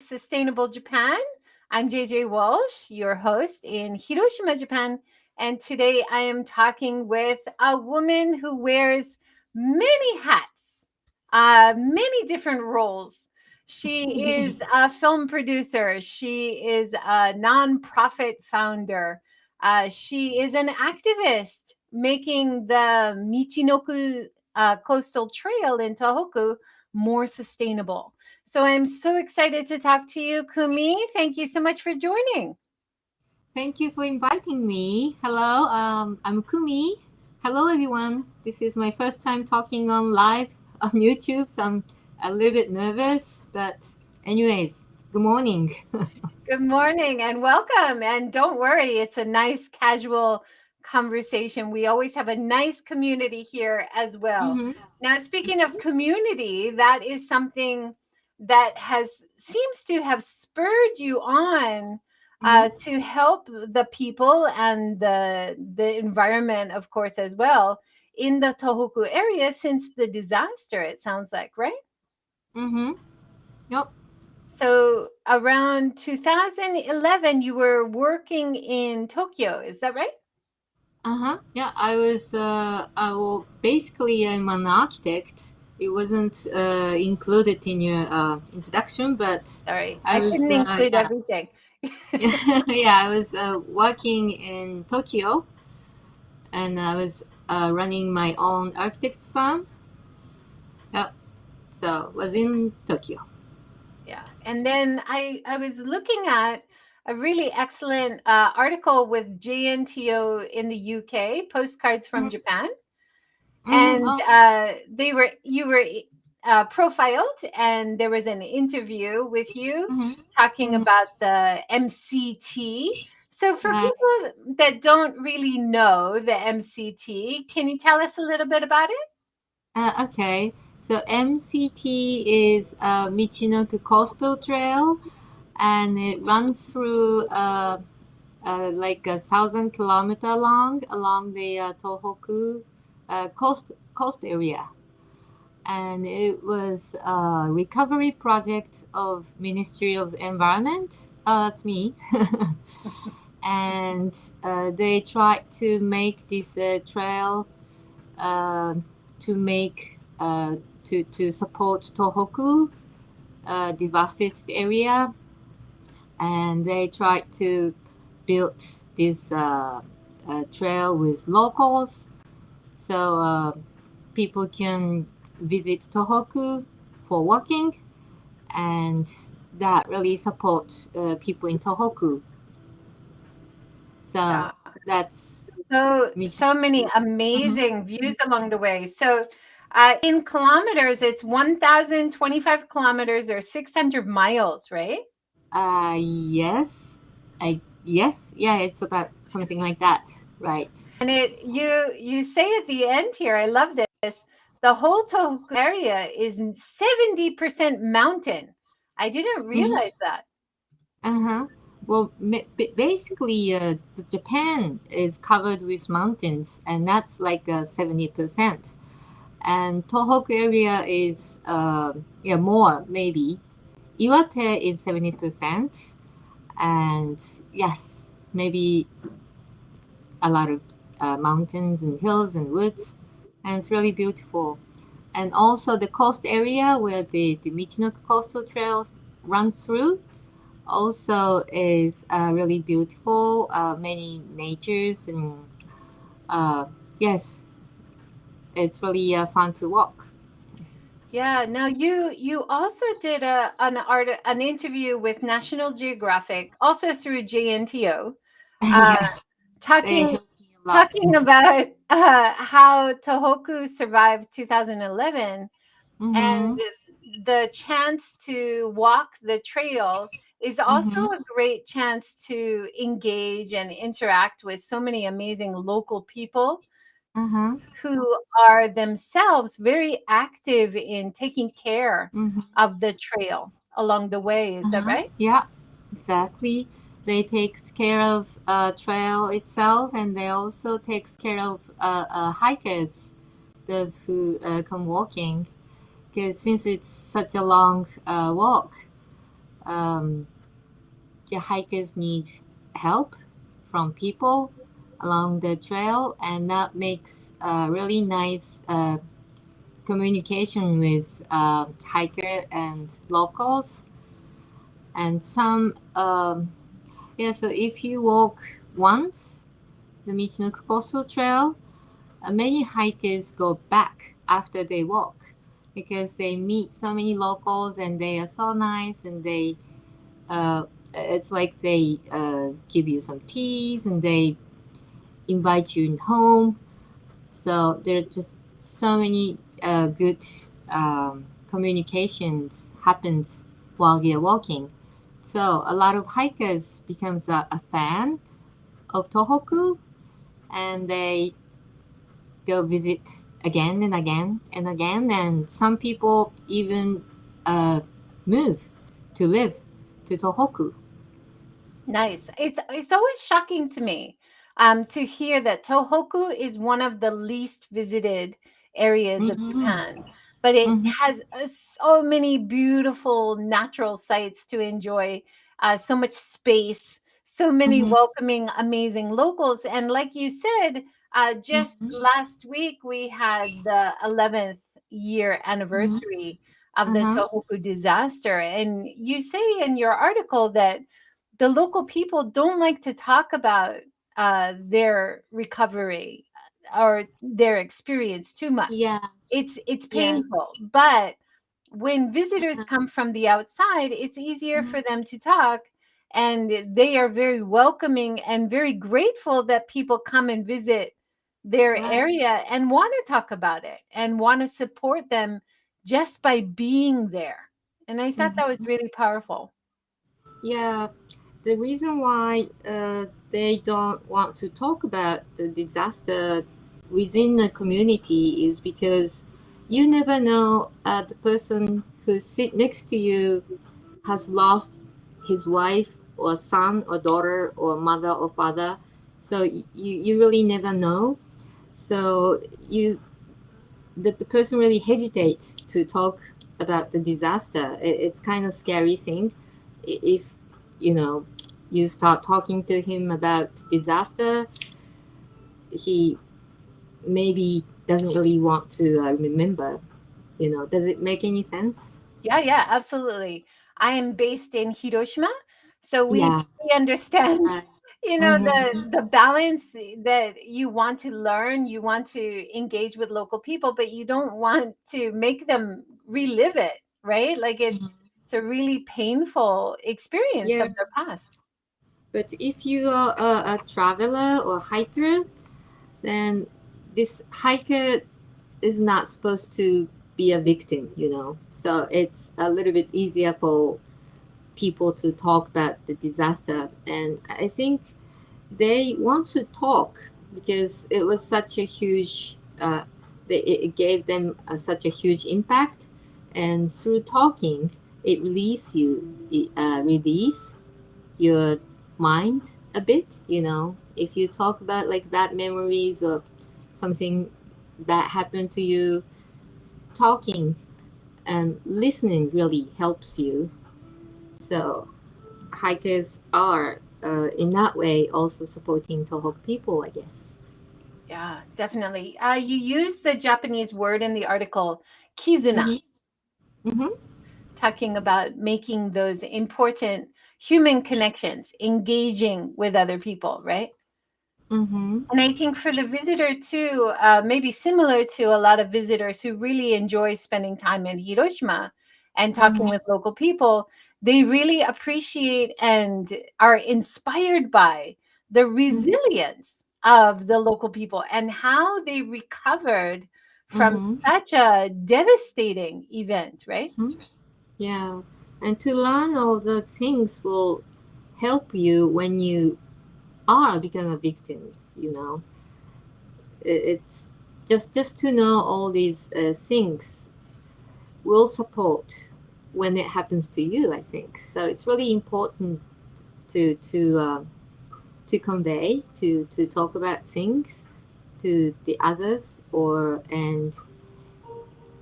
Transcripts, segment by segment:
Sustainable Japan. I'm JJ Walsh, your host in Hiroshima, Japan. And today I am talking with a woman who wears many hats, many different roles. She is a film producer, she is a nonprofit founder, she is an activist making the Michinoku Coastal Trail in Tohoku more sustainable. So I'm so excited to talk to you, Kumi. Thank you so much for joining. Thank you for inviting me. Hello, I'm Kumi. Hello, everyone. This is my first time talking on live on YouTube, so I'm a little bit nervous. But, anyways, good morning. Good morning and welcome. And don't worry, it's a nice casual conversation. We always have a nice community here as well. Mm-hmm. Now, speaking of community, that is something that seems to have spurred you on to help the people and the environment, of course, as well in the Tohoku area since the disaster, it sounds like, right? Mm-hmm. Yep. So around 2011, you were working in Tokyo. Is that right? Uh-huh. Yeah, basically, I'm an architect. It wasn't included in your introduction, but Sorry, I I was, couldn't include yeah, everything. yeah, I was working in Tokyo, and I was running my own architect's firm. Yep. So was in Tokyo. Yeah. And then I was looking at a really excellent article with JNTO in the UK, postcards from Japan. Mm-hmm. And Oh. you were profiled, and there was an interview with you Mm-hmm. talking Mm-hmm. about the MCT. So for Right. people that don't really know the MCT, can you tell us a little bit about it? Okay. So MCT is Michinoku Coastal Trail, and it runs through like 1,000 kilometer long along the Tohoku coast area. And it was a recovery project of Ministry of Environment. That's me. And they tried to make this trail uh, to make to support Tohoku, devastated area, and they tried to build this trail with locals, so people can visit Tohoku for walking, and that really supports people in Tohoku. So Yeah. that's mission. So many Mhm. amazing views along the way. So in kilometers, it's 1,025 kilometers or 600 miles, right? Yes, yes, yeah, it's about something like that, right? And you say at the end here, I love this. The whole Tohoku area is 70% mountain. I didn't Mm-hmm. realize that. Uh-huh. Well, basically, Japan is covered with mountains, and that's like 70%. And Tohoku area is, yeah, more maybe. Iwate is 70%, and yes, maybe a lot of mountains and hills and woods, and it's really beautiful. And also the coast area where the Michinoku Coastal Trail runs through also is really beautiful. Many natures and uh, yes, it's really fun to walk. Yeah. Now you also did an interview with National Geographic, also through JNTO, uh, Yes, they talking enjoyed me a lot. talking about how Tohoku survived 2011, and Mm-hmm. the chance to walk the trail is also Mm-hmm. a great chance to engage and interact with so many amazing local people Uh-huh. who are themselves very active in taking care Mm-hmm. of the trail along the way. Is that Uh-huh. right? Yeah, exactly. They takes care of trail itself, and they also takes care of hikers, those who come walking. Because since it's such a long walk, um, the hikers need help from people along the trail, and that makes really nice communication with hiker and locals. And some, yeah, so if you walk once the Michinoku Coastal Trail, many hikers go back after they walk because they meet so many locals and they are so nice, and they it's like they give you some teas and they invite you home. So there are just so many good communications happens while you're walking. So a lot of hikers becomes a fan of Tohoku, and they go visit again and again and again. And some people even uh, move to live to Tohoku. Nice. It's always shocking to me to hear that Tohoku is one of the least visited areas of Mm-hmm. Japan, but it Mm-hmm. has so many beautiful natural sights to enjoy, so much space, so many Mm-hmm. welcoming, amazing locals. And like you said, just Mm-hmm. last week we had the 11th year Mm-hmm. anniversary of the Uh-huh. Tohoku disaster. And you say in your article that the local people don't like to talk about their recovery or their experience too much. Yeah. It's Yeah. painful, but when visitors come from the outside, it's easier Mhm. for them to talk, and they are very welcoming and very grateful that people come and visit their Right. area and want to talk about it and want to support them just by being there. And I thought that was Mm-hmm. really powerful. Yeah. The reason why they don't want to talk about the disaster within the community is because you never know the person who sit next to you has lost his wife or son or daughter or mother or father. So you really never know. So the person really hesitates to talk about the disaster. It's kind of scary thing. If you know you start talking to him about disaster, he maybe doesn't really want to remember. Does it make any sense? Yeah, yeah, absolutely. I am based in Hiroshima, so Yeah. we understand, Right. the Mm-hmm. balance that you want to learn, you want to engage with local people, but you don't want to make them relive it, right? Like it's a really painful experience Yeah. of their past. But if you are a traveler or hiker, then this hiker is not supposed to be a victim. So it's a little bit easier for people to talk about the disaster. And I think they want to talk because it was such a huge, it gave them such a huge impact. And through talking, it release your mind a bit. If you talk about like bad memories or something that happened to you, talking and listening really helps you. So hikers are in that way also supporting Tohoku people, I guess. Yeah, definitely. You use the Japanese word in the article, kizuna, Mm-hmm. Mm-hmm. talking about making those important human connections, engaging with other people, right? Mm-hmm. And I think for the visitor too, maybe similar to a lot of visitors who really enjoy spending time in Hiroshima and talking Mm-hmm. with local people, they really appreciate and are inspired by the resilience of the local people and how they recovered from Mm-hmm. such a devastating event, right? Mm-hmm. Yeah. And to learn all the things will help you when you are becoming victims. It's just to know all these things will support when it happens to you, I think. So it's really important to convey, to talk about things to the others, or and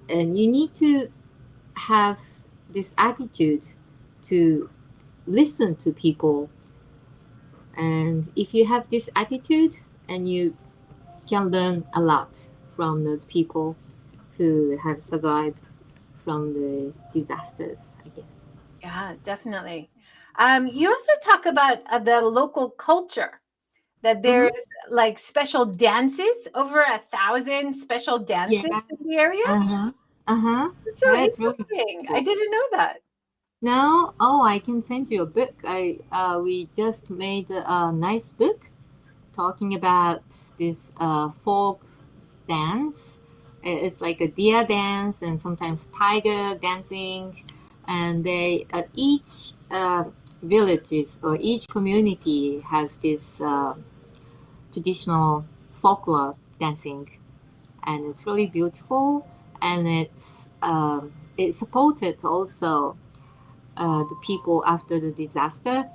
you need to have this attitude to listen to people. And if you have this attitude, and you can learn a lot from those people who have survived from the disasters, I guess. Yeah, definitely. You also talk about the local culture, that Mm-hmm. there's like special dances, over 1,000 special Yeah. dances in the area. Uh-huh. Uh-huh. It's so Yeah, it's really interesting. I beautiful. didn't know that. Now, oh, I can send you a book. We just made a nice book talking about this folk dance. It's like a deer dance and sometimes tiger dancing, and they each villages or each community has this traditional folklore dancing, and it's really beautiful. And it supported also the people after the disaster,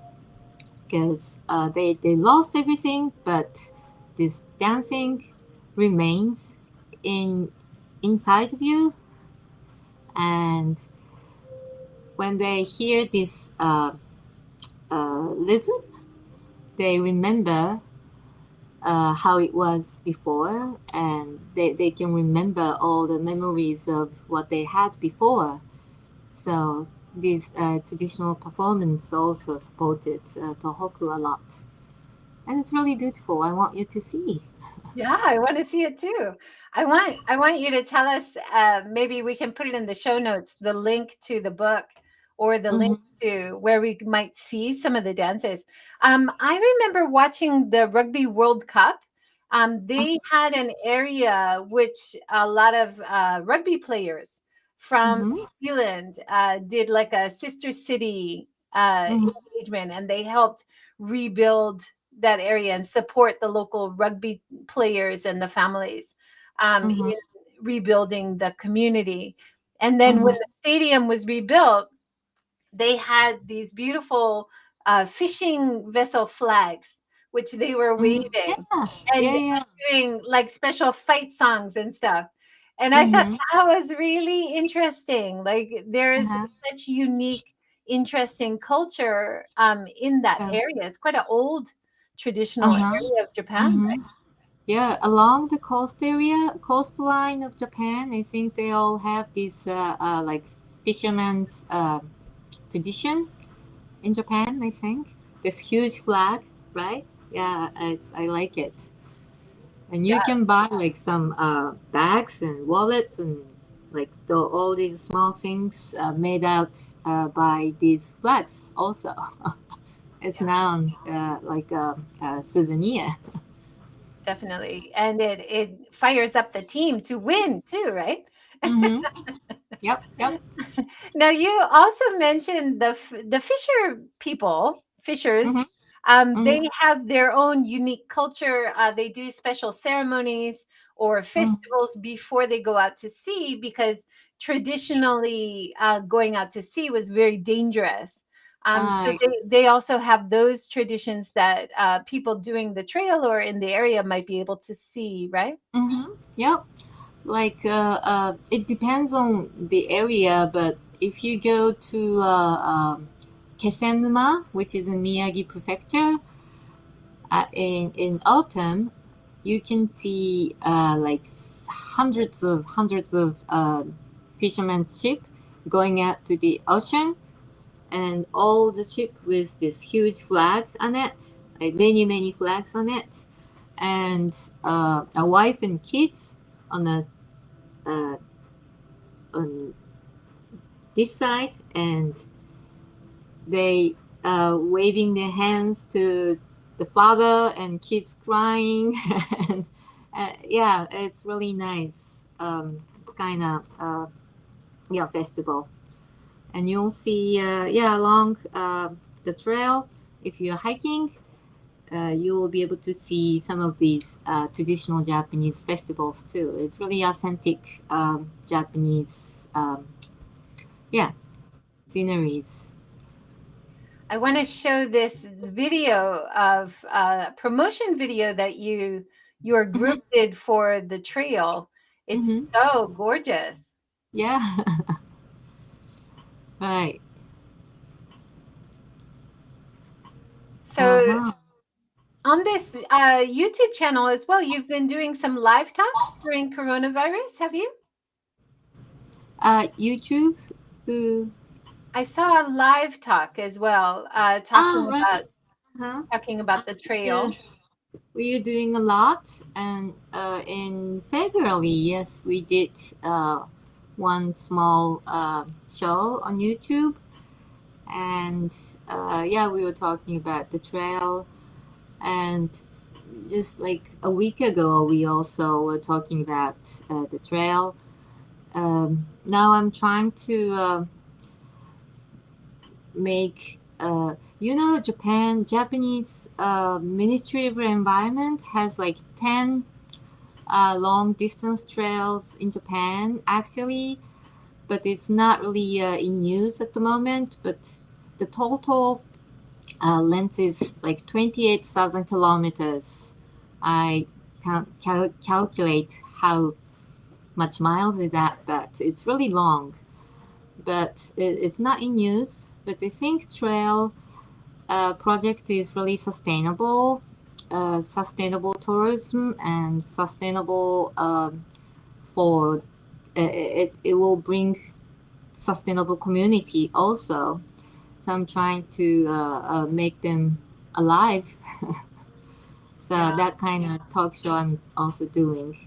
because they lost everything, but this dancing remains in inside of you. And when they hear this rhythm, they remember how it was before, and they can remember all the memories of what they had before. So this traditional performance also supported Tohoku a lot. And it's really beautiful. I want you to see. Yeah, I want to see it too. I want you to tell us, maybe we can put it in the show notes, the link to the book, or the link Mm-hmm. to where we might see some of the dances. I remember watching the Rugby World Cup. They had an area which a lot of rugby players from Mm-hmm. New Zealand did like a sister city Mm-hmm. engagement, and they helped rebuild that area and support the local rugby players and the families Mm-hmm. in rebuilding the community. And then when Mm-hmm. the stadium was rebuilt, they had these beautiful fishing vessel flags, which they were Mm-hmm. waving Yeah. and Yeah. Yeah. doing like special fight songs and stuff. And I thought Mm-hmm. that was really interesting. Like there's Uh-huh. such unique, interesting culture in that Yeah. area. It's quite an old traditional Uh-huh. area of Japan, right? Mm-hmm. Yeah, along the coastline of Japan, I think they all have this like fisherman's tradition in Japan. I think this huge flag, right? Yeah, I like it. And you can buy like some bags and wallets and like all these small things made out by these flags. Also, it's now like a souvenir. Definitely. And it fires up the team to win too, right? Mm-hmm. Yep. Yep. Now you also mentioned the fisher people, Mm-hmm. fishers. Mm-hmm. They have their own unique culture. They do special ceremonies or Mm-hmm. festivals before they go out to sea, because traditionally going out to sea was very dangerous. So Right. they also have those traditions that people doing the trail or in the area might be able to see, right? Mm-hmm. Yep. Like it depends on the area, but if you go to Kesenuma, which is in Miyagi Prefecture, in autumn, you can see like hundreds of fishermen's ship going out to the ocean, and all the ship with this huge flag on it, like many flags on it, and a wife and kids on a uh, on this side, and they waving their hands to the father and kids crying. And yeah, it's really nice. It's kind of yeah, festival, and you'll see yeah, along the trail, if you're hiking, you will be able to see some of these traditional Japanese festivals too. It's really authentic Japanese yeah, sceneries. I want to show this video of promotion video that your Mm-hmm. group did for the trail. It's Mm-hmm. so gorgeous. Yeah. Right. So Uh-huh. on this YouTube channel as well, you've been doing some live talks during coronavirus, have you? YouTube. Uh, I saw a live talk as well, right. Uh-huh. talking about the Uh, trail. we are doing a lot, and in February, yes, we did one small show on YouTube, and yeah, we were talking about the trail, and just like a week ago, we also were talking about the trail. Now I'm trying to make Japanese Ministry of Environment has like 10 long distance trails in Japan actually, but it's not really in use at the moment. But the total length is like 28,000 kilometers. I can't calculate how much miles is that, but it's really long. But it's not in use. But I think trail project is really sustainable, sustainable tourism and sustainable for it will bring sustainable community also. So I'm trying to make them alive. So Yeah, that kind of talk show I'm also doing.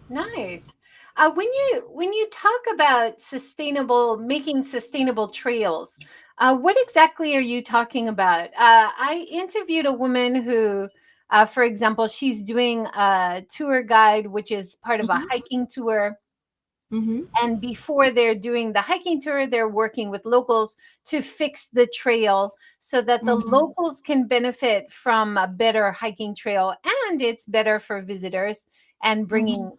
nice. When you talk about making sustainable trails, what exactly are you talking about? I interviewed a woman who, for example, she's doing a tour guide, which is part of a Mm-hmm. hiking tour. Mm-hmm. And before they're doing the hiking tour, they're working with locals to fix the trail so that the Mm-hmm. locals can benefit from a better hiking trail, and it's better for visitors and Mm-hmm. bringing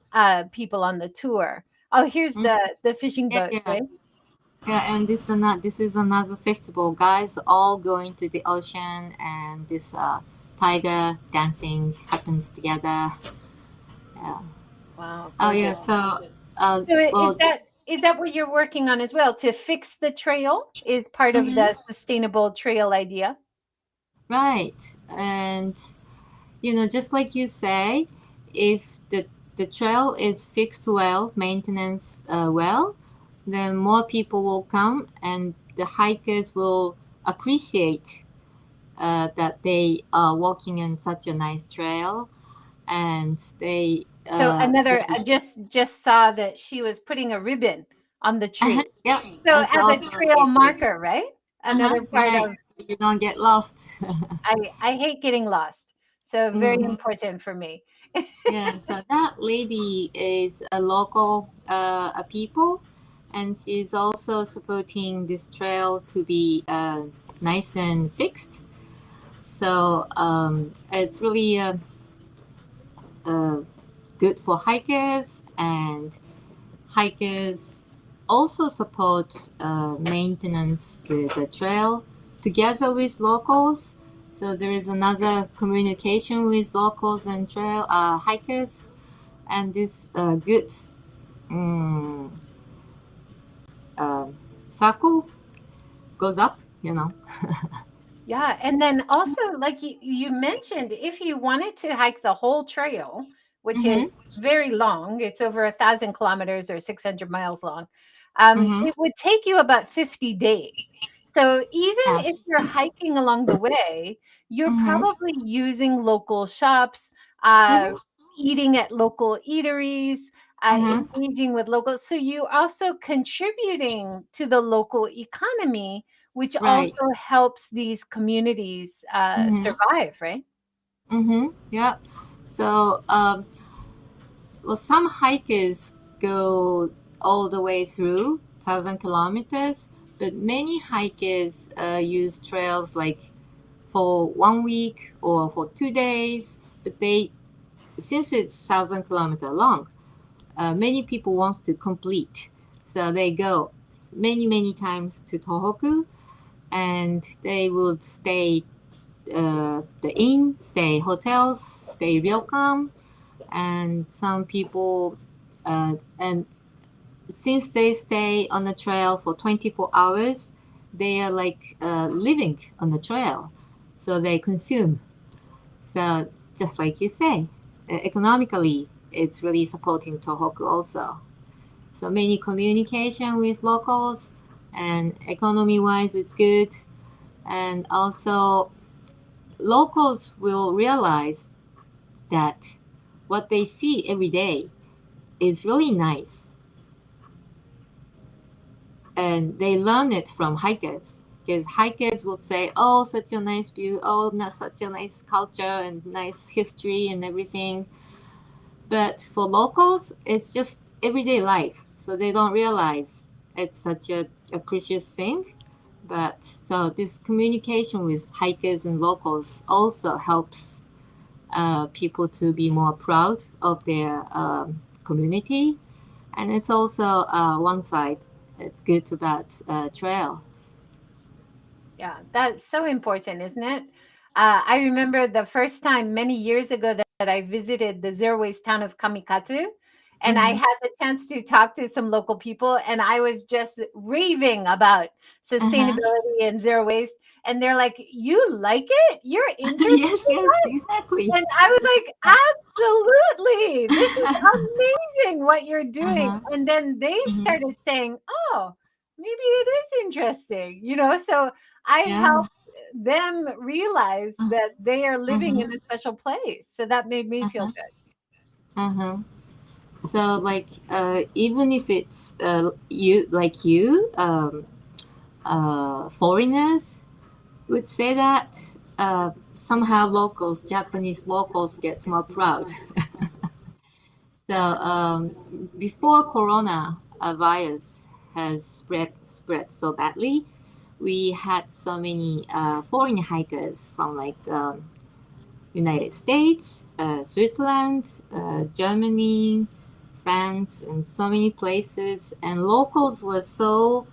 people on the tour. Oh, here's Mm-hmm. the fishing Yeah, boat, yeah. right? Yeah, and this is another festival. Guys all going to the ocean, and this tiger dancing happens together. Yeah. Wow, Oh yeah. gorgeous. So So well. is that what you're working on as well? To fix the trail is part of Mhm. the sustainable trail idea. Right, and just like you say, if the trail is fixed well, maintenance well, then more people will come, and the hikers will appreciate that they are walking in such a nice trail, and So another, they I just saw that she was putting a ribbon on the tree. yeah, So it's as a also trail marker, right? Another part right, of so you don't get lost. I hate getting lost. So very Mhm. important for me. Yeah, so that lady is a local a people, and she's also supporting this trail to be nice and fixed. So it's really uh, good for hikers, and hikers also support maintenance the trail together with locals. So there is another communication with locals and trail hikers, and this good mm, circle goes up. Yeah, and then also, like you mentioned, if you wanted to hike the whole trail, which Mm-hmm. is very long, it's over 1,000 kilometers or 600 miles long, Mm-hmm. it would take you about 50 days. So even Yeah. if you're hiking along the way, you're Mm-hmm. probably using local shops, Mm-hmm. eating at local eateries, Mm-hmm. engaging with locals. So you also contributing to the local economy, which Right. also helps these communities Mm-hmm. survive, right? Mm-hmm. Yeah. So well, some hikers go all the way through 1,000 kilometers, but many hikers use trails like for 1 week or for 2 days. But they, since it's 1,000 kilometer long, many people wants to complete, so they go many times to Tohoku, and they would stay the inn, stay hotels, stay ryokan, and some people and since they stay on the trail for 24 hours, they are like living on the trail. so they consume. So just like you say, economically, it's really supporting Tohoku also. So many communication with locals, and economy-wise, it's good. And also, locals will realize that what they see every day is really nice, and they learn it from hikers. Because hikers will say, "Oh, such a nice view! Oh, not such a nice culture and nice history and everything." But for locals, it's just everyday life, so they don't realize it's such a precious thing. But so this communication with hikers and locals also helps people to be more proud of their community, and it's also one side. It's good about trail. Yeah, that's so important, isn't it? I remember the first time many years ago that I visited the zero waste town of Kamikatsu, and I Mm-hmm. had the chance to talk to some local people, and I was just raving about Uh-huh. sustainability and zero waste. And they're like, "You like it? You're interested Yes, in yes, that?" exactly. And I was like, "Absolutely. This is amazing what you're doing." Uh-huh. And then they Mm-hmm. started saying, "Oh, maybe it is interesting." So I Yeah. helped them realize that they are living Mm-hmm. in a special place. So that made me feel Uh-huh. good. Uh-huh. So like even if it's foreigners would say that somehow locals, Japanese locals, gets more proud. So before Corona virus has spread so badly, we had so many foreign hikers from like United States, Switzerland, Germany, France, and so many places. And locals were so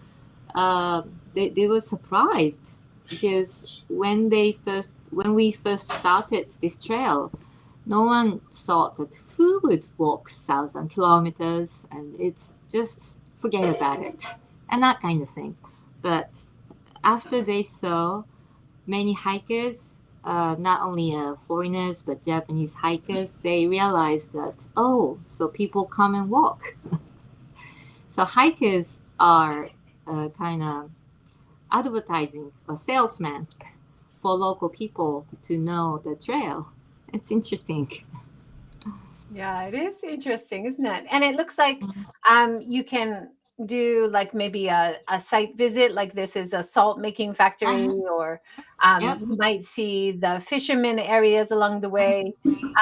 they were surprised because when we first started this trail, no one thought that who would walk 1,000 kilometers, and it's just forget about it and that kind of thing. But after they saw many hikers, not only foreigners but Japanese hikers, they realized that, oh, so people come and walk. So hikers are kind of advertising or salesman for local people to know the trail. It's interesting. Yeah, it is interesting, isn't it? And it looks like you can do like maybe a site visit, like this is a salt making factory, Uh-huh. or Yep. you might see the fishermen areas along the way.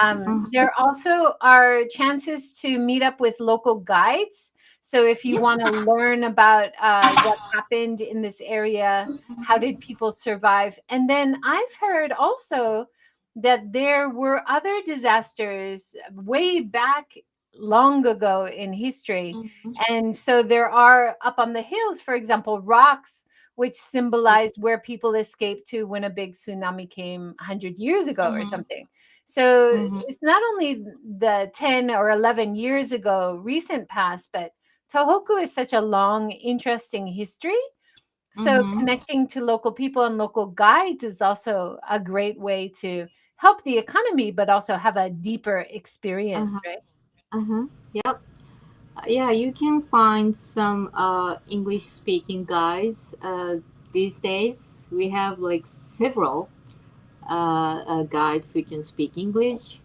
Mhm. There also are chances to meet up with local guides. So if you Yep. want to learn about what happened in this area, how did people survive? And then I've heard also that there were other disasters way back long ago in history. Mhm. And so there are up on the hills, for example, rocks which symbolize where people escaped to when a big tsunami came 100 years ago or Mhm. something. So Mhm. it's not only the 10 or 11 years ago, recent past, but Tohoku is such a long, interesting history. So Mhm. connecting to local people and local guides is also a great way to help the economy, but also have a deeper experience, Uh-huh. right? Uh-huh. Yep. Yeah, you can find some English speaking guys these days. We have like several guides who can speak English,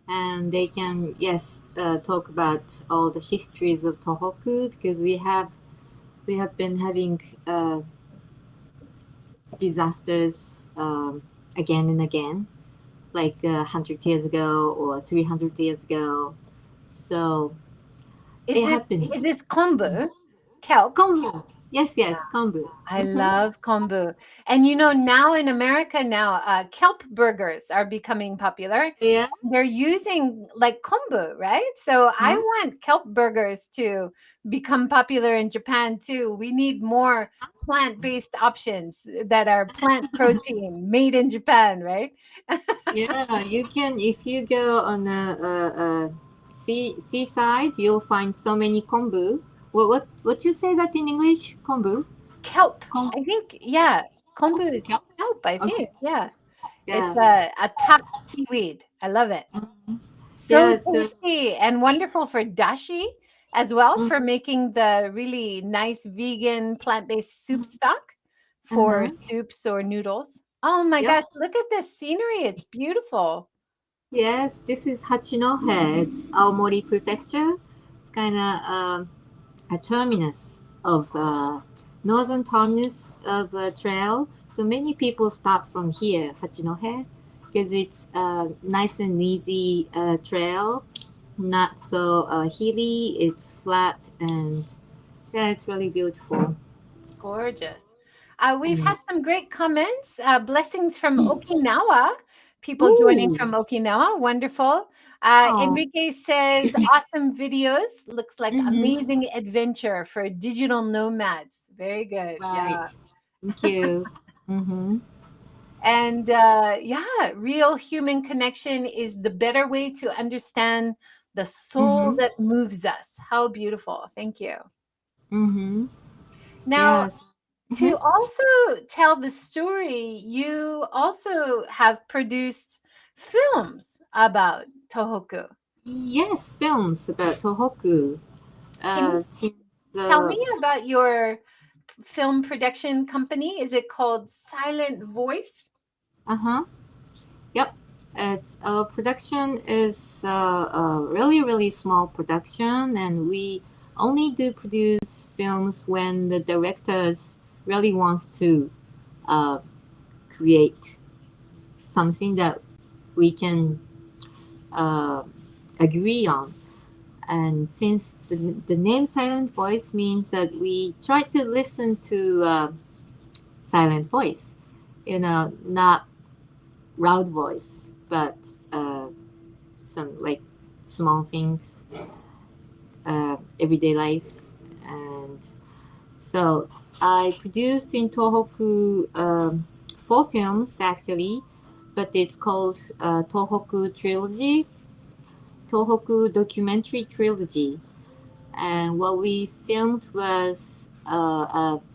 and they can, yes, talk about all the histories of Tohoku, because we have been having disasters again and again, like 100 years ago or 300 years ago. So Is it it is happens. this kombu, kelp? Kombu. Yes, yes, kombu. I Mm-hmm. love kombu. And now in America now, kelp burgers are becoming popular. Yeah. They're using like kombu, right? So I Mhm. want kelp burgers to become popular in Japan too. We need more plant-based options that are plant protein made in Japan, right? Yeah, you can if you go on a seaside, you'll find so many kombu. What you say that in English? Kombu. Kelp. Kom I think, yeah, kombu is kelp. kelp, I think. Okay. Yeah. It's Yeah. a tough seaweed. I love it. Mhm. So Yeah. So. tasty and wonderful for dashi as well, Mhm. for making the really nice vegan plant-based soup stock for Uh-huh. soups or noodles. Oh my Yep. gosh, look at this scenery. It's beautiful. Yes, this is Hachinohe. It's Aomori Prefecture. It's kind of a terminus of northern terminus of a trail. So many people start from here, Hachinohe, because it's a nice and easy trail, not so hilly. It's flat and yeah, it's really beautiful. Gorgeous. We've Mm. had some great comments. Blessings from Okinawa. People joining Ooh. from Okinawa. Wonderful. Oh. Enrique says, awesome videos. Looks like Mm-hmm. amazing adventure for digital nomads. Very good. Right. Yeah. Thank you. Mm-hmm. And yeah, real human connection is the better way to understand the soul Mm-hmm. that moves us. How beautiful. Thank you. Mm-hmm. Now, Yes. to Mm-hmm. also tell the story, you also have produced films about Tohoku. Yes, films about Tohoku. Can you Since tell the me about your film production company? Is it called Silent Voice? uh-huh. Yep. It's production is a really really small production, and we only do produce films when the directors really wants to uh, create something that we can uh, agree on. And since the name Silent Voice means that we try to listen to silent voice, not loud voice, but some like small things, everyday life. And so I produced in Tohoku four films actually, but it's called Tohoku Trilogy, Tohoku Documentary Trilogy. And what we filmed was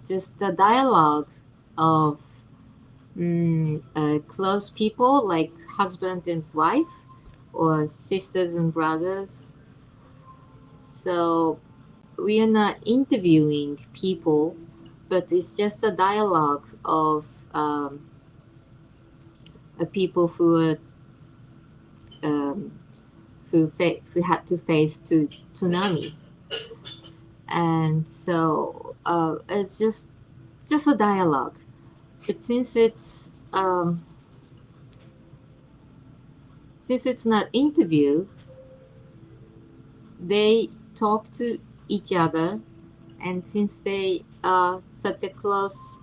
just a dialogue of close people like husband and wife or sisters and brothers. So we are not interviewing people, but it's just a dialogue of people um, who had to face to tsunami, and so it's just a dialogue. But since it's not interview, they talk to each other, and since they have such a close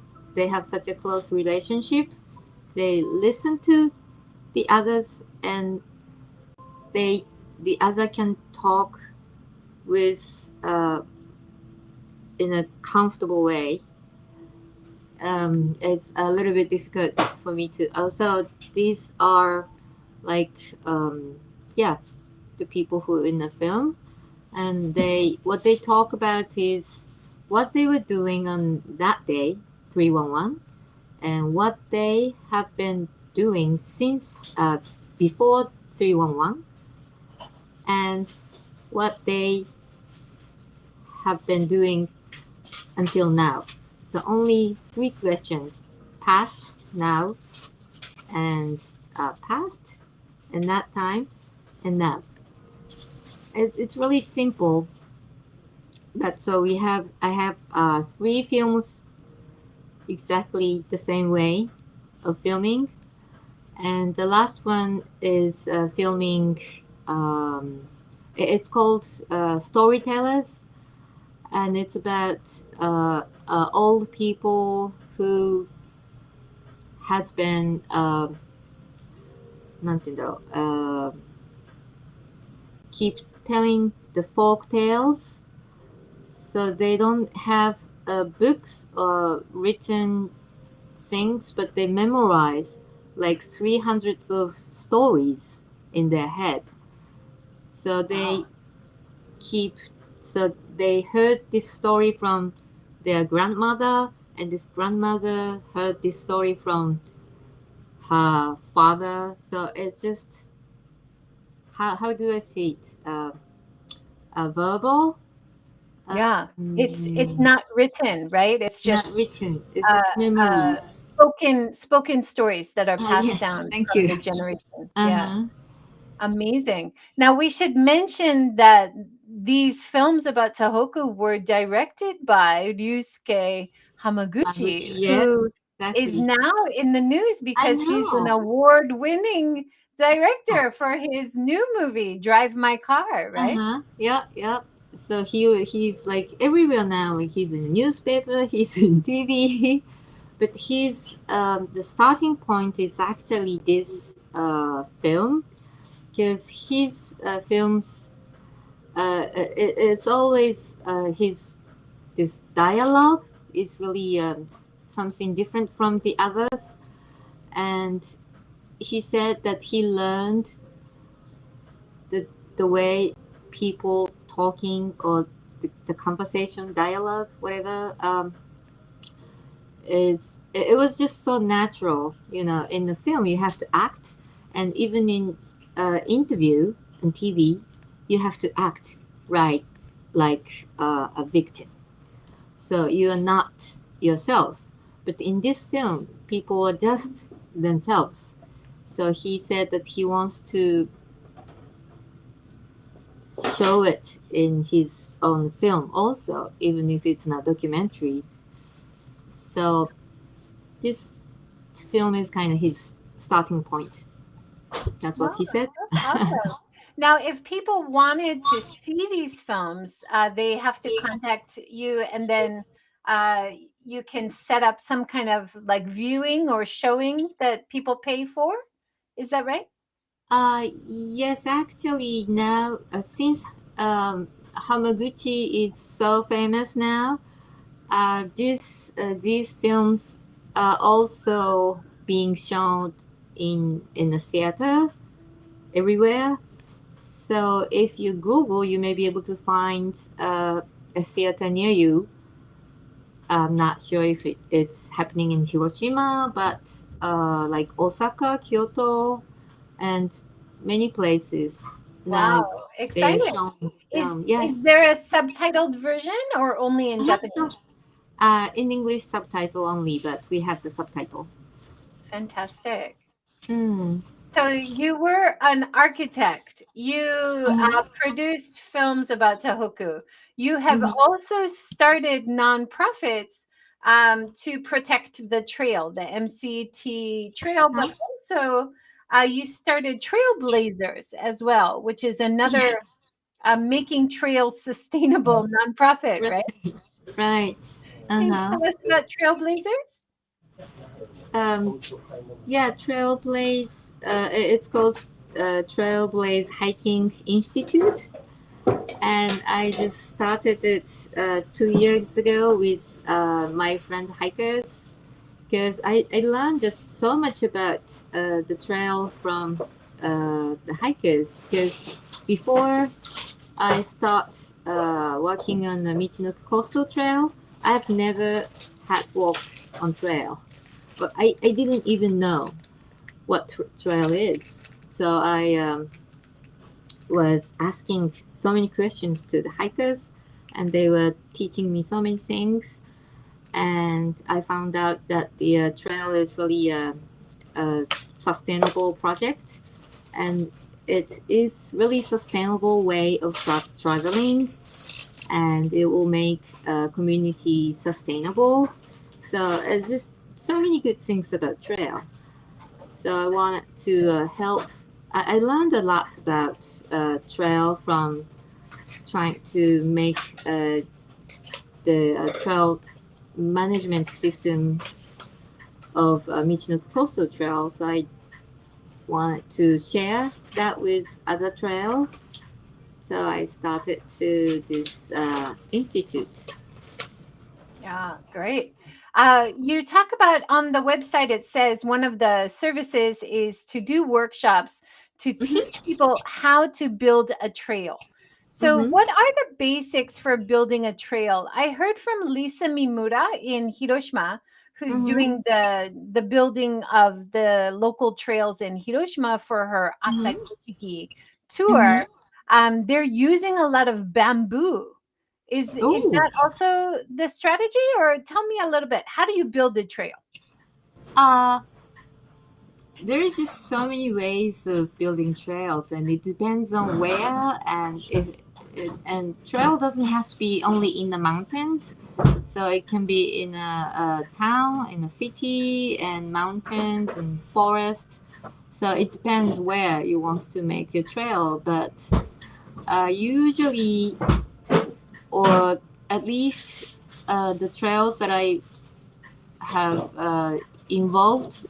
relationship, they listen to the others, and they the other can talk with in a comfortable way. It's a little bit difficult for me to. Also, these are like yeah, the people who are in the film, and they what they talk about is what they were doing on that day, 311, and what they have been doing since before 311, and what they have been doing until now. So only three questions: past, now, and past, and that time, and now. It's really simple. But so I have three films exactly the same way of filming, and the last one is filming. Um, it's called Storytellers, and it's about old people who has been なんて言うんだろう keep telling the folk tales, so they don't have books or written things, but they memorize like 300 of stories in their head. So keep they heard this story from their grandmother, and this grandmother heard this story from her father. So it's just how do I say it? Verbal. Yeah, it's Mm, not written, right? It's not just written. It's uh, just uh, memories. spoken stories that are Ah, passed yes. down Thank from you. the generations. Uh Yeah, huh. amazing. Now we should mention that these films about Tohoku were directed by Ryusuke Which Hamaguchi, yes, who is exactly. now in the news I because he's an know. award-winning director for his new movie, Drive My Car, Uh right? huh. Yeah, yeah. So he's like everywhere now. Like he's in newspaper. He's in TV. But his the starting point is actually this film because his films it's always his this dialogue is really something different from the others, and he said that he learned the the way people talking or the conversation dialogue whatever is it was just so natural. In the film you have to act, and even in interview on TV you have to act right, like a victim, so you are not yourself. But in this film people are just themselves. So he said that he wants to show it in his own film also, even if it's not documentary. So this film is kind of his starting point. That's what Wow, he said. that's awesome. Now, if people wanted to see these films, they have to contact you, and then uh, you can set up some kind of like viewing or showing that people pay for. Is that right? Yes, actually, now since Hamaguchi is so famous now, these films are also being shown in the theater everywhere. So if you Google, you may be able to find a theater near you. I'm not sure if it's happening in Hiroshima, but like Osaka, Kyoto, and many places now Wow, they're exciting. showing the Is film. is Yes, there a subtitled version or only in so, Japanese? in English subtitle only, but we have the subtitle. Fantastic. Mm. So you were an architect. You Uh-huh. produced films about Tohoku. You have Mhm. also started nonprofits to protect the trail, the MCT Trail, but Uh-huh. also you started Trailblazers as well, which is Yeah, another making trails sustainable nonprofit, right? right, right. Can you Uh-huh. tell us about Trailblazers? Um, yeah, Trailblaze. It's called Trailblaze Hiking Institute, and I just started it 2 years ago with my friend hikers because I learned just so much about the trail from the hikers. Because before I start working on the Michinoku Coastal Trail, I've never had walked on trail, but I didn't even know what trail is. So I was asking so many questions to the hikers, and they were teaching me so many things. And I found out that the trail is really a sustainable project, and it is really sustainable way of traveling, and it will make a community sustainable. So it's just so many good things about trail. So I wanted to help. I learned a lot about trail from trying to make the trail management system of Michinoku Coastal Trail. So I wanted to share that with other trail. So I started to this institute. Yeah, great. You talk about on the website, it says one of the services is to do workshops to teach Mm-hmm. people how to build a trail. So, Mm-hmm. what are the basics for building a trail? I heard from Lisa Mimura in Hiroshima, who's Mm-hmm. doing the building of the local trails in Hiroshima for her Mm-hmm. Asakishiki tour, Mm-hmm. they're using a lot of bamboo. Is Oh, that also the strategy, or tell me a little bit? How do you build a trail? uh, there is just so many ways of building trails, and it depends on where. And if and trail doesn't have to be only in the mountains, so it can be in a town, in a city, and mountains and forest. So it depends where you want to make your trail, but usually, or at least the trails that I have involved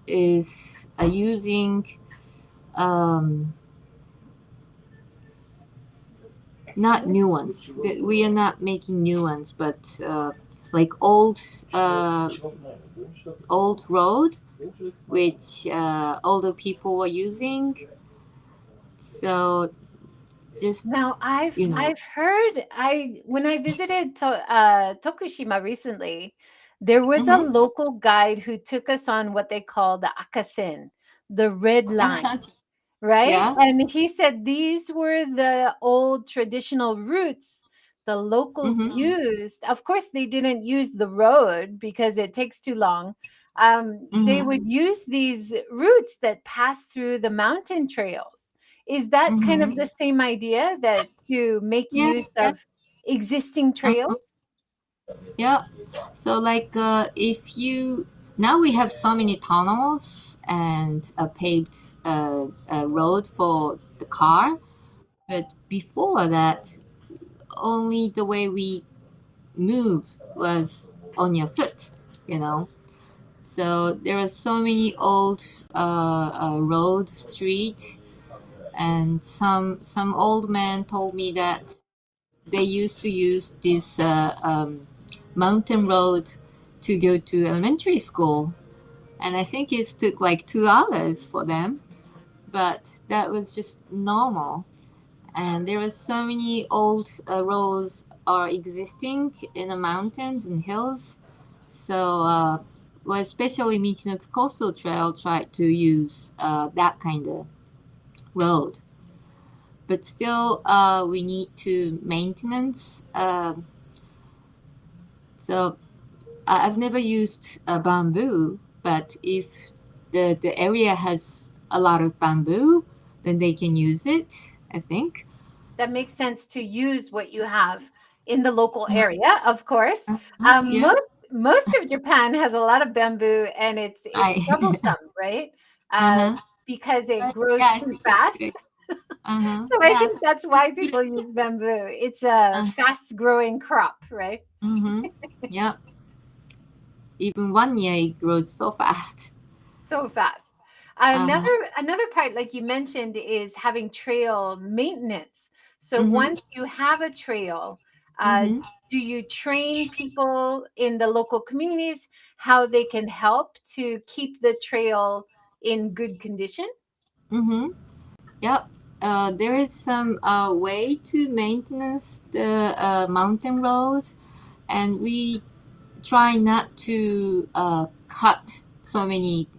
is using um, not new ones. We are not making new ones, but like old road, which older people were using. So just Now, I've you know. I've heard when I visited Tokushima recently, there was a Mm-hmm. local guide who took us on what they call the akasen, the red line. Right? Yeah. And he said these were the old traditional routes the locals Mm-hmm. used. Of course, they didn't use the road because it takes too long. They Mm-hmm. would use these routes that pass through the mountain trails. Is that kind of Mm-hmm. the same idea, that to make Yeah. use Yeah. of existing Uh-huh. trails? Yeah. So like if you now we have so many tunnels and a paved road for the car, but before that, only the way we move was on your foot, you know. So there are so many old road, street, and some old man told me that they used to use this mountain road to go to elementary school, and I think it took like 2 hours for them, but that was just normal. And there are so many old roads are existing in the mountains and hills. So, well, especially Michinoku Coastal Trail tried to use that kind of road, but still, we need to maintenance. So I've never used bamboo, but if the area has a lot of bamboo, then they can use it, I think. That makes sense to use what you have in the local area, of course. Yeah, Most of Japan has a lot of bamboo, and it's I. troublesome, right? Uh, Uh-huh. because it But grows yes, too it's fast. good. Uh-huh. So I Yes. think that's why people use bamboo. It's a Uh, fast growing crop, right? mm-hmm. Yeah. Even 1 year it grows so fast. So fast. Uh-huh. Another part, like you mentioned, is having trail maintenance. So Mm-hmm. once you have a trail, uh, Mm-hmm. do you train people in the local communities how they can help to keep the trail in good condition? Mm-hmm. Yep. There is some way to maintenance the mountain road, and we try not to cut so many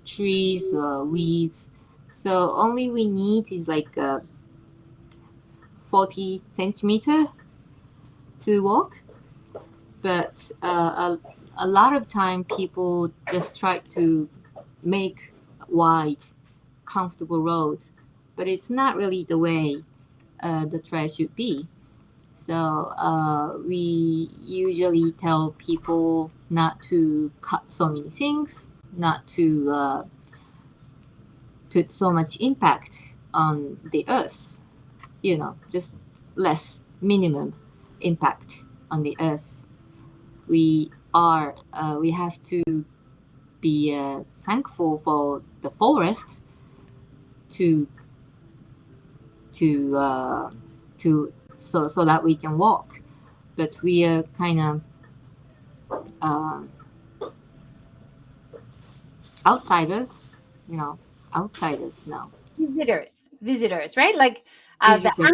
trees or weeds. So only we need is like 40 centimeter to walk. But a lot of time people just try to make wide, comfortable road, but it's not really the way the trail should be. So we usually tell people not to cut so many things, not to put so much impact on the earth, just less minimum impact on the earth. We have to be thankful for the forest to to uh, to so that we can walk, but we are kind of uh, outsiders, you know, outsiders now. Visitors, right? Like The visitor.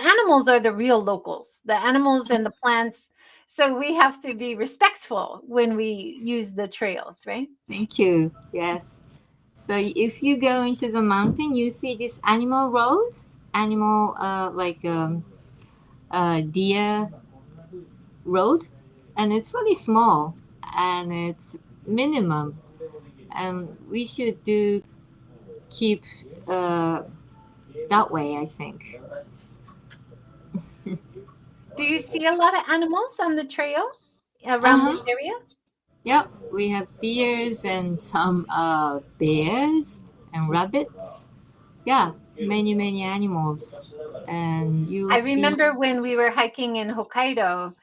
animals are the real locals, the animals and the plants. So we have to be respectful when we use the trails, right? Thank you. Yes. So if you go into the mountain, you see this animal road, animal like deer road, and it's really small and it's minimum, and we should do keep uh, that way, I think. Do you see a lot of animals on the trail around Uh-huh. this area? Yep, we have deers and some bears and rabbits. Yeah, many animals, and you I see. remember when we were hiking in Hokkaido,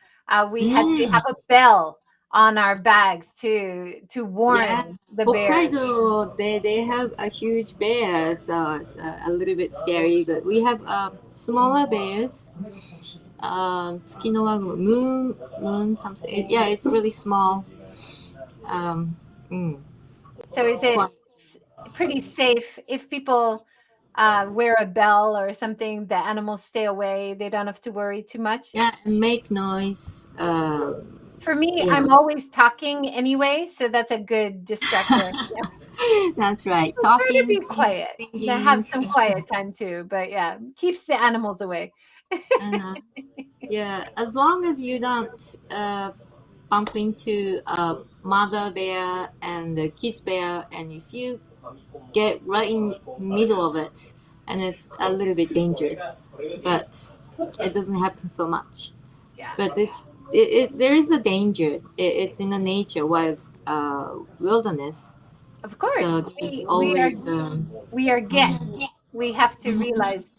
we had to Mm, have a bell on our bags to yeah, warn the bears. Hokkaido, they have a huge bear, so it's a little bit scary. But we have smaller bears. Tsukinowagu, moon, something. Yeah, it's really small. Um, mm, So is it quite. pretty safe if people wear a bell or something? The animals stay away. They don't have to worry too much. Yeah, and make noise. For me, You I'm know, always talking anyway, so that's a good distractor. Yeah, that's right. try to Talking, be quiet. They have singing. some quiet time too, but yeah, keeps the animals away. Uh, yeah, as long as you don't bump into a mother bear and the kids bear, and if you get right in middle of it, and it's a little bit dangerous, but it doesn't happen so much. Yeah, But there is a danger. It's in the nature, wild wilderness. of So course. there's We are always we are guests. We have to realize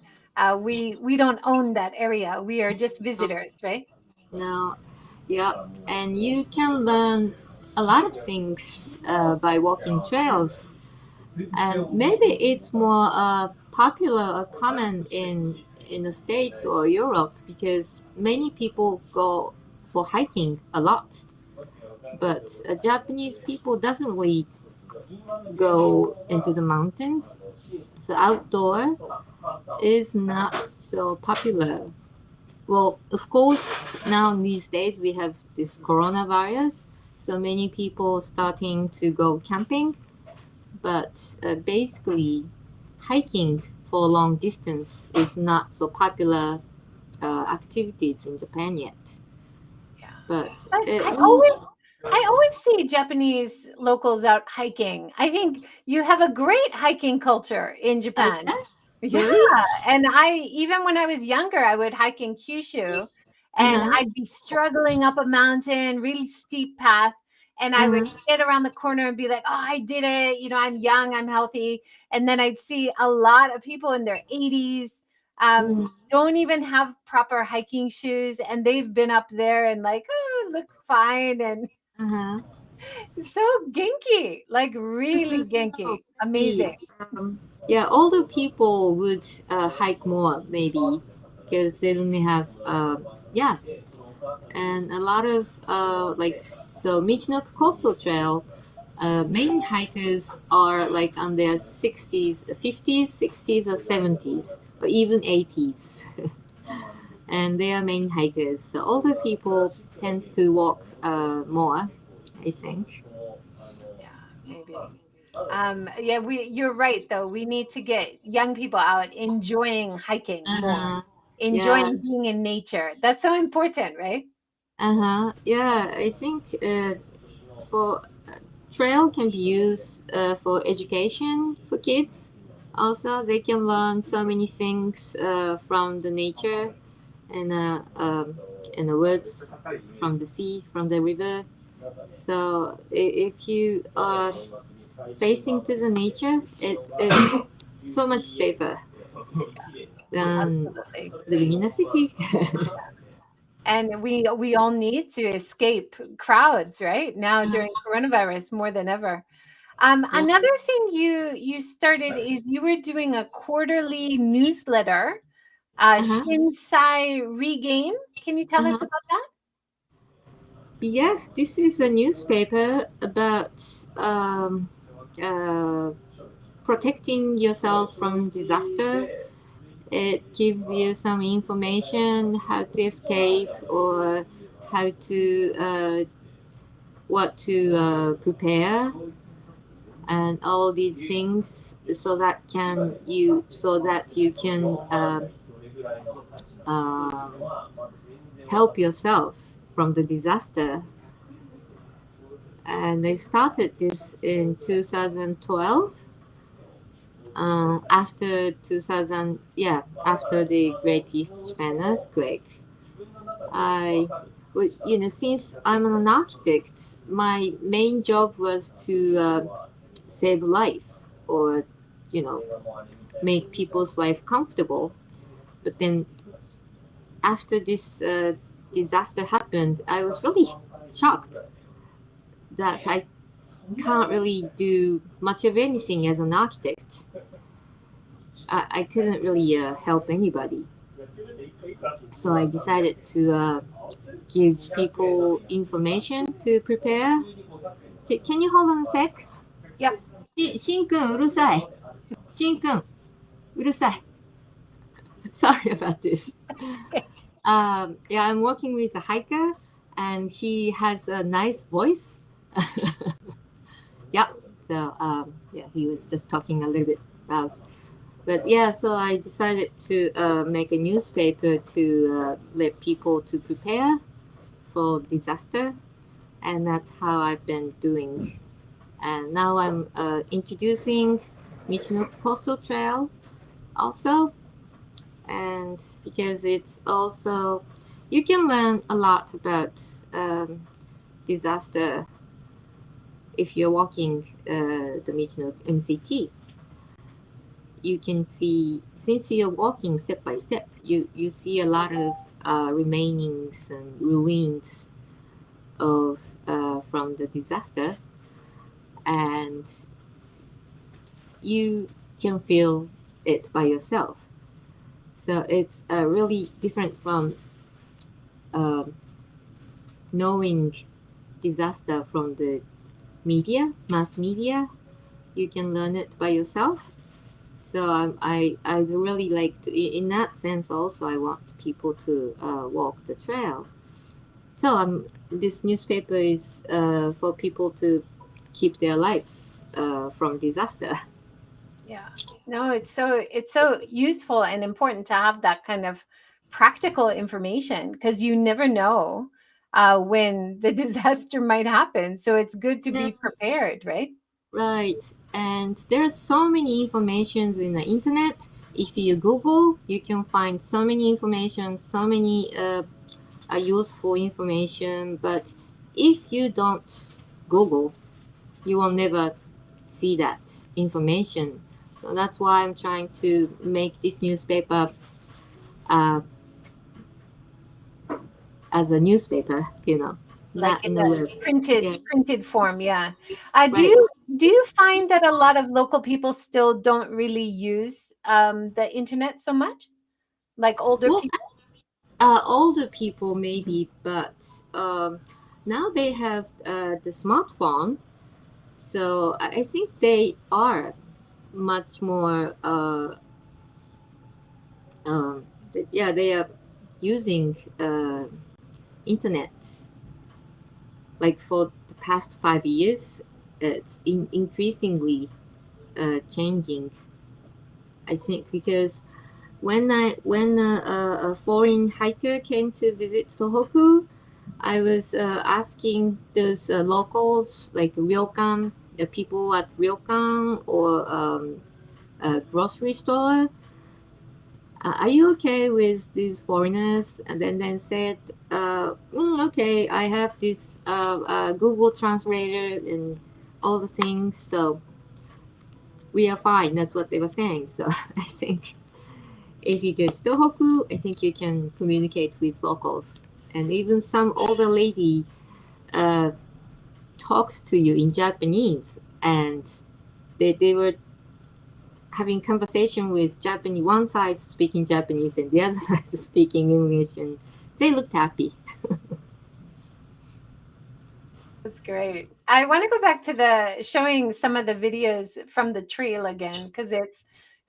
we don't own that area. We are just visitors, right? no, yeah, and you can learn a lot of things by walking trails. And maybe it's more popular or common in the States or Europe because many people go for hiking a lot. But Japanese people doesn't really go into the mountains, so outdoor is not so popular. Well, of course, now these days we have this coronavirus, so many people starting to go camping, but basically hiking for a long distance is not so popular activities in Japan yet. Yeah. But But it I will. always I always see Japanese locals out hiking. I think you have a great hiking culture in Japan. Yeah, Yeah, really? and I even when I was younger, I would hike in Kyushu, Uh and huh. I'd be struggling up a mountain, really steep path, and I would Uh huh. get around the corner and be like, "Oh, I did it! You know, I'm young, I'm healthy." And then I'd see a lot of people in their 80s, Mm-hmm. don't even have proper hiking shoes, and they've been up there and like, "Oh, look fine," and Uh huh. so genki, like This really is so genki, pretty. amazing. Yeah, older people would hike more maybe because they only have yeah, and a lot of like so Michinoku Coastal Trail. Main hikers are like on their 60s, 50s, 60s, or 70s, or even 80s, and they are main hikers. So older people tends to walk more, I think. Yeah, maybe. Yeah, you're right though. We need to get young people out enjoying hiking more, Uh-huh. Yeah. enjoying being in nature. That's so important, right? Uh-huh. Yeah, I think for trail can be used for education for kids. Also, they can learn so many things from the nature and the woods from the sea, from the river. So if you are facing to the nature, it is so much safer than Absolutely. living in a city. And we all need to escape crowds, right? Now during coronavirus more than ever. Yeah. Another thing you started is you were doing a quarterly newsletter, Uh-huh. Shinsai Regain. Can you tell us Uh-huh. about that? Yes, this is a newspaper about uh, protecting yourself from disaster It gives you some information how to escape or how to what to prepare and all these things so that you can um, help yourself from the disaster. And I started this in 2012 after 2000, yeah, after the Great East Japan earthquake. I, since I'm an architect, my main job was to save life or, you know, make people's life comfortable. But then after this disaster happened, I was really shocked that I can't really do much of anything as an architect. I couldn't really help anybody. So I decided to give people information to prepare. Can you hold on a sec? Yep. しんくんうるさい。しんくんうるさい。Sorry about this. Yeah, I'm working with a hiker, and he has a nice voice. Yeah, so yeah, he was just talking a little bit loud. But yeah, so I decided to make a newspaper to let people to prepare for disaster, and that's how I've been doing. And now I'm introducing Michinoku Coastal Trail also, and because it's also you can learn a lot about disaster if you're walking the Michinoku MCT. You can see, since you're walking step by step, you see a lot of remainings and ruins of from the disaster, and you can feel it by yourself. So it's really different from um knowing disaster from the media, mass media. You can learn it by yourself. So I really like to, in that sense also, I want people to walk the trail. So this newspaper is for people to keep their lives from disaster. Yeah. No, it's so useful and important to have that kind of practical information because you never know when the disaster might happen. So it's good to Yeah, be prepared, right? right. And there's so many informations in the internet. If you Google, you can find so many information, so many useful information. But if you don't Google, you will never see that information. So that's why I'm trying to make this newspaper uh, as a newspaper, Like not in in the the web. printed Yeah, printed form, yeah. Do right. you find that a lot of local people still don't really use the internet so much, like older Well, people? older people maybe, but now they have the smartphone, so I think they are much more. Yeah, they are using internet like for the past 5 years. It's increasingly changing. I think because when a foreign hiker came to visit Tohoku, I was asking those locals, like ryokan, the people at ryokan or a grocery store, are you okay with these foreigners? And then said, okay, I have this Google translator and all the things, so we are fine. That's what they were saying. So I think if you go to Tohoku, I think you can communicate with locals. And even some older lady uh, talks to you in Japanese, and they were having conversation with Japanese, one side speaking Japanese and the other side speaking English, and they looked happy. That's great. I want to go back to the showing some of the videos from the trail again because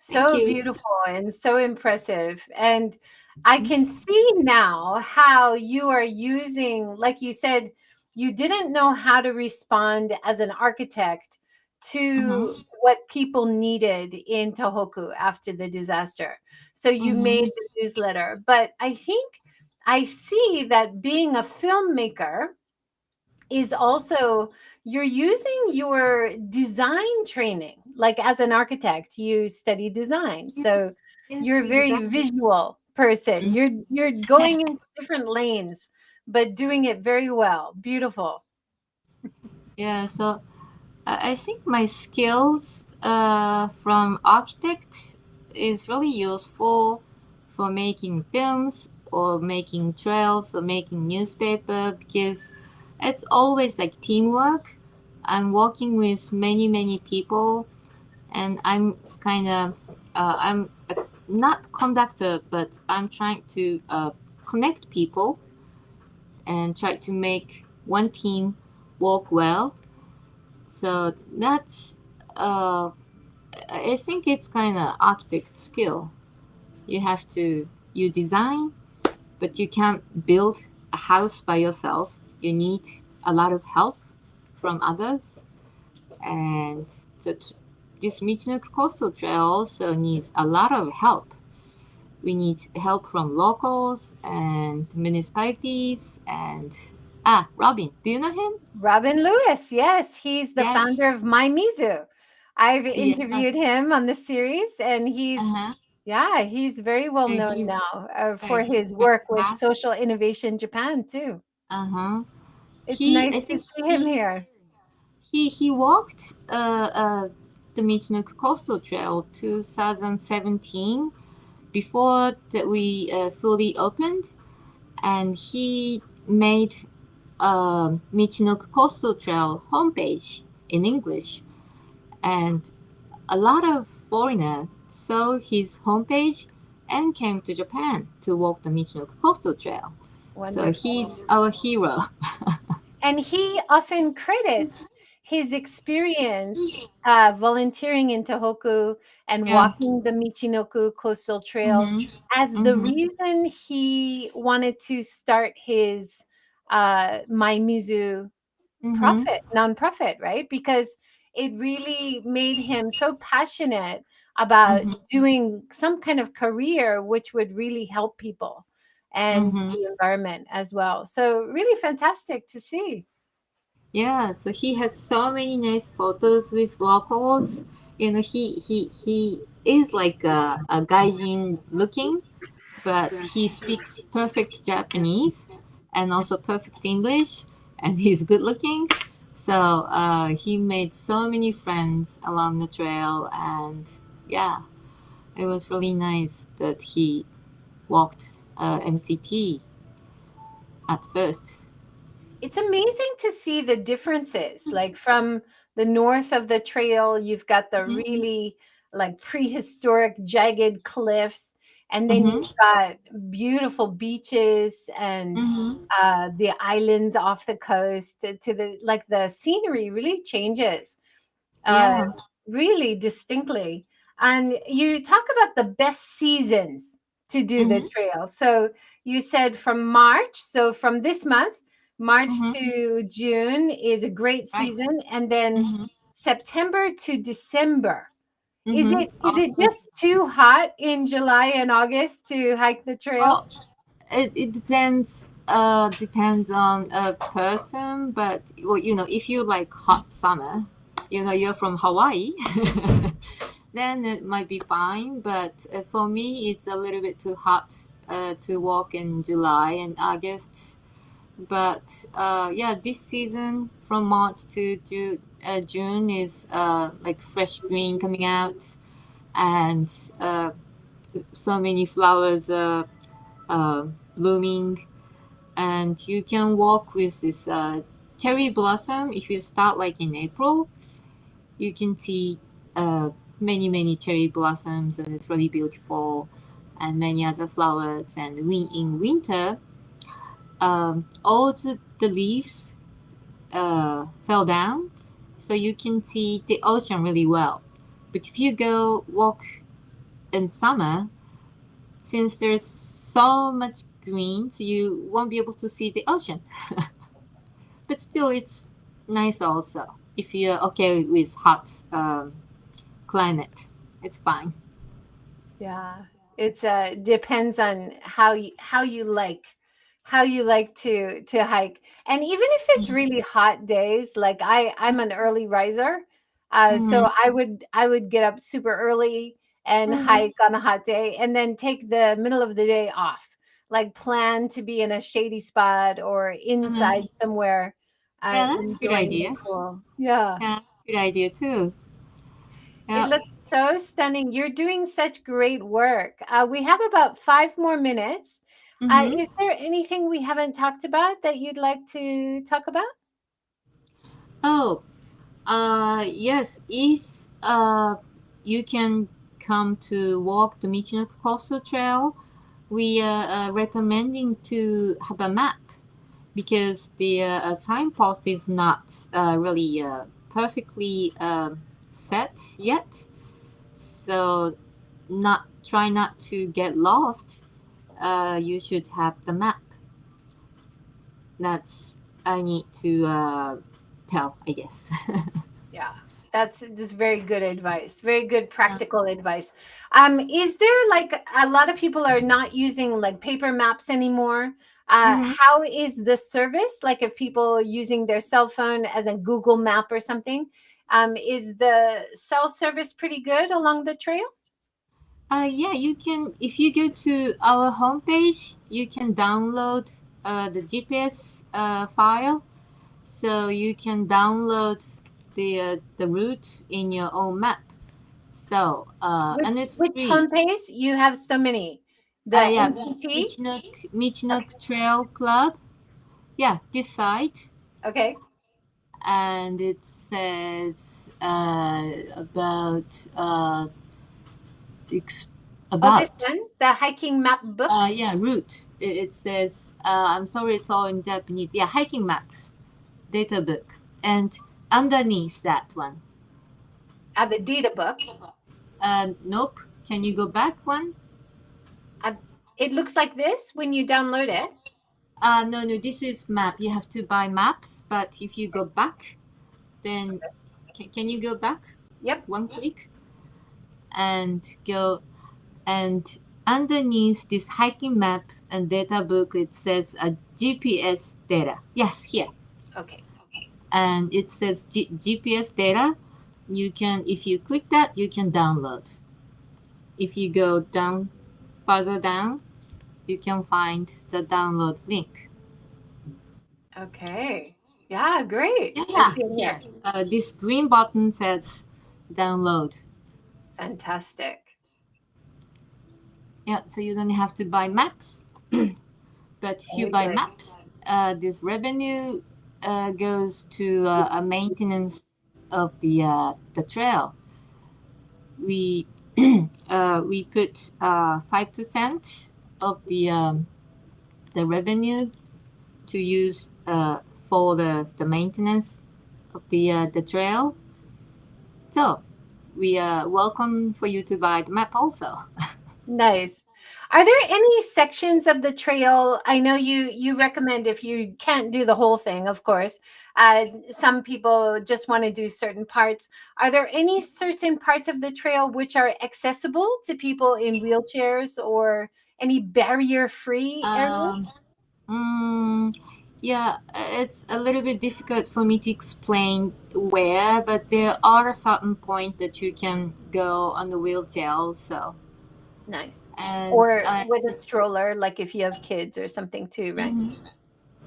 Thank So you. beautiful and so impressive. And I can see now how you are using, like you said, you didn't know how to respond as an architect to Mm-hmm. what people needed in Tohoku after the disaster. So you made Mm-hmm. the newsletter. But I think I see that being a filmmaker is also you're using your design training. Like as an architect, you study design. Yes, So yes, you're a very exactly. visual person. Mhm. You're going into different lanes, but doing it very well. Beautiful. Yeah, so I think my skills from architect is really useful for making films or making trails or making newspaper because it's always like teamwork. I'm working with many people, and I'm kind of I'm not conductor, but I'm trying to connect people and try to make one team work well. So that's I think it's kind of architect skill. You have to you design, but you can't build a house by yourself. You need a lot of help from others, and the, this Michinoku Coastal Trail also needs a lot of help. We need help from locals and municipalities and Robin. Do you know him? Robin Lewis, yes, he's the founder Yes. of My Mizu. I've Yes. interviewed him on the series, and Uh-huh. yeah, he's very well known He's now for he's his work with fantastic. Social Innovation Japan, too. Uh-huh. It's nice I to think see him here. he walked the Michinoku Coastal Trail 2017 before that we fully opened, and he made Michinoku Coastal Trail homepage in English, and a lot of foreigners saw his homepage and came to Japan to walk the Michinoku Coastal Trail. So Wonderful. he's our hero. And he often credits his experience volunteering in Tohoku and Yeah. walking the Michinoku Coastal Trail Mm-hmm. as the Mm-hmm. reason he wanted to start his My Mizu Mm-hmm. nonprofit, right? Because it really made him so passionate about Mm-hmm. doing some kind of career which would really help people and Mm-hmm. the environment as well. So really fantastic to see. Yeah, so he has so many nice photos with locals. You know, he is like a gaijin looking, but he speaks perfect Japanese and also perfect English, and he's good looking. So he made so many friends along the trail, and yeah, it was really nice that he walked MCT at first. It's amazing to see the differences. Like from the north of the trail, you've got the Mm-hmm. really like prehistoric jagged cliffs, and then Mm-hmm. you've got beautiful beaches and Mm-hmm. the islands off the coast to the like the scenery really changes uh, Yeah. really distinctly. And you talk about the best seasons to do the Mm-hmm. trail. So you said from March, so from this month, March Mm-hmm. to June is a great Right. season, and then Mm-hmm. September to December. Mm-hmm. Is it August. just too hot in July and August to hike the trail? Well, it depends. Depends on a person, but well, you know, if you like hot summer, you know, you're from Hawaii, then it might be fine. But for me, it's a little bit too hot to walk in July and August. But yeah, this season from March to June is like fresh green coming out, and so many flowers blooming, and you can walk with this cherry blossom. If you start like in April, you can see uh, many cherry blossoms, and it's really beautiful, and many other flowers. And in winter, all the leaves fell down, so you can see the ocean really well. But if you go walk in summer, since there's so much green, so you won't be able to see the ocean. But still, it's nice also. If you're okay with hot climate, it's fine. Yeah. It's depends on how you like to hike. And even if it's really hot days, like I'm an early riser. Mm-hmm. So I would get up super early and Mm-hmm. hike on a hot day and then take the middle of the day off. Like plan to be in a shady spot or Mm-hmm. inside somewhere Yeah, that's a good enjoying the idea. cool. Yeah. Yeah, that's a good idea too. It Yeah. looks so stunning. You're doing such great work. We have about 5 more minutes. Mm-hmm. Is there anything we haven't talked about that you'd like to talk about? Oh, yes. If you can come to walk the Michinoku Coastal Trail, we are recommending to have a map because the signpost is not really perfectly set yet. So, not try not to get lost. You should have the map. That's I need to tell, I guess. Yeah, that's very good advice. Very good practical advice. Is there like a lot of people are not using like paper maps anymore? Mm-hmm. How is the service? Like if people using their cell phone as a Google map or something, is the cell service pretty good along the trail? Yeah, you can. If you go to our homepage, you can download the GPS file, so you can download the route in your own map. So and it's Which free. homepage? You have so many. The Yeah, MCT? Michinoku Okay. Trail Club. Yeah, this site, Okay. and it says about ex- Oh, this about one, the hiking map book. yeah, route. It says, I'm sorry, it's all in Japanese. Yeah, hiking maps, data book. And underneath that one, The data book. nope. Can you go back one? Uh, it looks like this when you download it. No, no, this is map. You have to buy maps, but if you go back, then can you go back Yep. one click and go and underneath this hiking map and data book, it says a GPS data. Yes, here. Okay. And it says GPS data. You can, if you click that, you can download. If you go down, further down, you can find the download link. Okay. Yeah, great. I Yeah, see it here. here. This green button says download. Fantastic. Yeah, so you don't have to buy maps. But if you Very buy good. maps, this revenue goes to a maintenance of the trail. We we put 5% of the revenue to use for the maintenance of the trail. So we are welcome for you to buy the map also. Nice. Are there any sections of the trail? I know you recommend if you can't do the whole thing, of course. Some people just want to do certain parts. Are there any certain parts of the trail which are accessible to people in wheelchairs or any barrier-free areas? Um, mm, yeah, it's a little bit difficult for me to explain where, but there are a certain point that you can go on the wheelchair also. Nice. And Or with a stroller, like if you have kids or something too, right?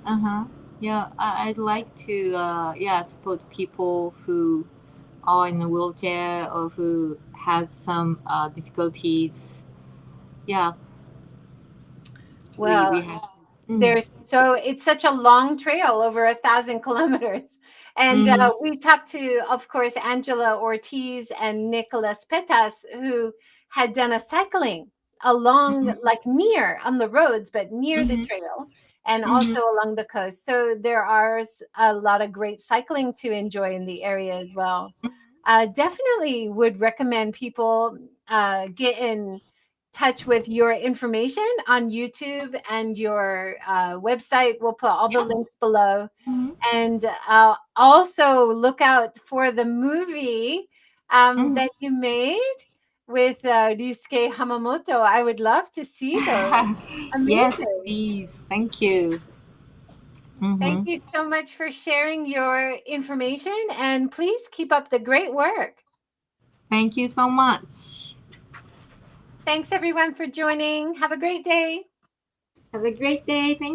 uh-huh. Yeah, I'd like to yeah, support people who are in a wheelchair or who has some difficulties. Yeah, we Well, have. Mm, there's so it's such a long trail over 1,000 kilometers. And mm, we talked to, of course, Angela Ortiz and Nicholas Petas, who had done a cycling along, mm, like near on the roads, but near the mm, trail and mm, also along the coast. So there are a lot of great cycling to enjoy in the area as well. definitely would recommend people get in touch with your information on YouTube and your website. We'll put all the Yeah. links below. Mm-hmm. And also look out for the movie Mm-hmm. that you made with Ryusuke Hamamoto. I would love to see those. Yes, Amazing. please. Thank you. Thank Mm-hmm. you so much for sharing your information, and please keep up the great work. Thank you so much. Thanks everyone for joining. Have a great day. Have a great day. Thank